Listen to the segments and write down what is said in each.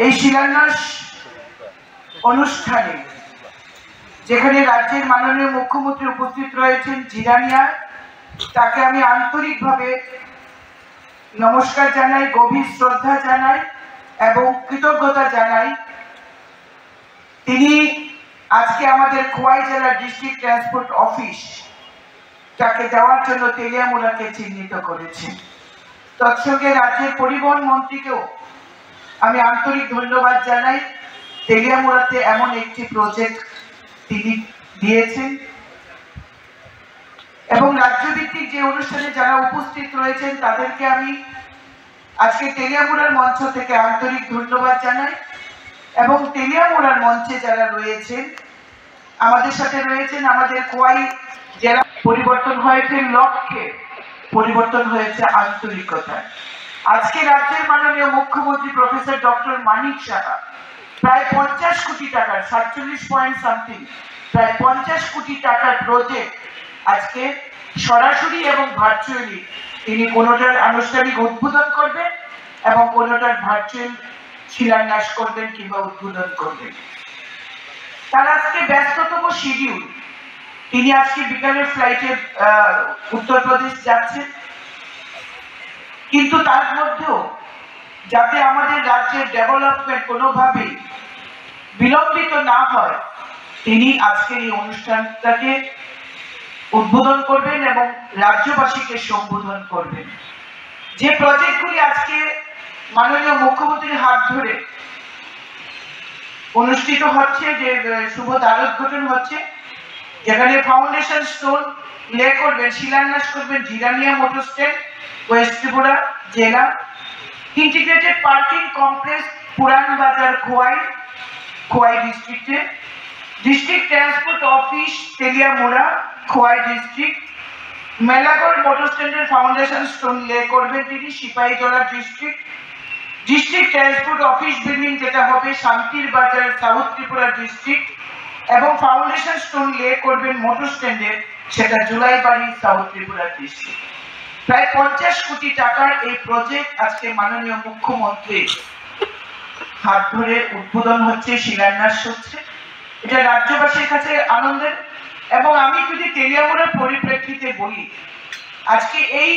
এই শিলান্যাস অনুষ্ঠানে যেখানে রাজ্যের মাননীয় মুখ্যমন্ত্রী উপস্থিত রয়েছেন জিরানিয়ায়, তাকে আমি আন্তরিকভাবে নমস্কার জানাই, গভীর শ্রদ্ধা জানাই এবং কৃতজ্ঞতা জানাই। তিনি আজকে আমাদের খোয়াই জেলা ডিস্ট্রিক্ট ট্রান্সপোর্ট অফিস তাকে দেওয়ার জন্য তেলিয়ামুড়াকে চিহ্নিত করেছেন। তৎসঙ্গে রাজ্যের পরিবহন মন্ত্রীকেও আমি আন্তরিক ধন্যবাদ জানাই। তেলিয়ামুড়াতে এমন একটি প্রজেক্ট তিনি দিয়েছেন এবং রাজ্যভিত্তিক যে অনুষ্ঠানে যারা উপস্থিত রয়েছেন তাদেরকে আমি আজকে তেলিয়ামুড়ার মঞ্চ থেকে আন্তরিক ধন্যবাদ জানাই। এবং তেলিয়ামুড়ার মঞ্চে যারা রয়েছেন, আমাদের সাথে রয়েছেন আমাদের খোয়াই জেলা। পরিবর্তন হয়েছে লক্ষ্যে, পরিবর্তন হয়েছে আন্তরিকতায়। আজকে রাজ্যের মাননীয় মুখ্যমন্ত্রী প্রফেসর ডক্টর মানিক সাহা প্রায় 50 কোটি টাকার 47 পয়েন্ট সামথিং প্রায় 50 কোটি টাকার প্রজেক্ট আজকে সরাসরি এবং ভার্চুয়ালি তিনি কোনোটার আনুষ্ঠানিক উদ্বোধন করবেন এবং কোনোটার ভার্চুয়াল শিলান্যাস করবেন কিংবা উদ্বোধন করবেন। তার আজকে ব্যস্ততম শিডিউল। তিনি আজকে বিকালের ফ্লাইটে উত্তরপ্রদেশ যাচ্ছেন, কিন্তু তার মধ্যেও যাতে আমাদের রাজ্যের ডেভেলপমেন্ট কোনোভাবেই বিলম্বিত না হয়, তিনি আজকের এই অনুষ্ঠানটাকে উদ্বোধন করবেন এবং রাজ্যবাসীকে সম্বোধন করবেন। যে প্রজেক্টগুলি আজকে মাননীয় মুখ্যমন্ত্রীর হাত ধরে অনুষ্ঠিত হচ্ছে, যে শুভ দ্বারোদ্ঘাটন হচ্ছে, যেখানে ফাউন্ডেশন স্টোন লে করবেন, শিলান্যাস করবেন Jirania motor stand, west Tripura জেলা। Integrated parking complex Puran Bazar Khowai ডিস্ট্রিক্টে। District transport office Teliamura Khowai district. Melagarh motor স্ট্যান্ডের ফাউন্ডেশন স্টোন লে করবেন তিনি Sepahijala district. District transport office building যেটা হবে Santirbazar south Tripura district, এবং ফাউন্ডেশন স্টোন লে করবেন মোটর স্ট্যান্ডের, সেটা জুলাইবাড়ি সাউথ ত্রিপুরা ডিস্ট্রিক্ট। প্রায় 50 কোটি টাকার এই প্রজেক্ট আজকে মাননীয় মুখ্যমন্ত্রী হাত ধরে উদ্বোধন হচ্ছে, শিলান্যাস হচ্ছে। এটা রাজ্যবাসীর কাছে আনন্দের। এবং আমি যদি তেলিয়ামুড়ার পরিপ্রেক্ষিতে বলি, আজকে এই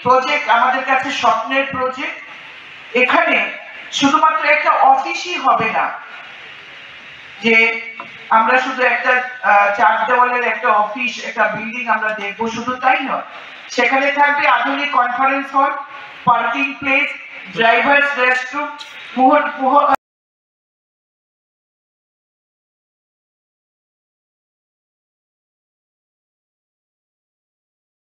প্রজেক্ট আমাদের কাছে স্বপ্নের প্রজেক্ট। এখানে শুধুমাত্র একটা অফিসই হবে না, যে আমরা শুধু একটা চার দেওয়ালের একটা অফিস, একটা বিল্ডিং আমরা দেখবো, শুধু তাই নয়। সেখানে থাকবে আধুনিক conference hall, parking place, drivers restroom,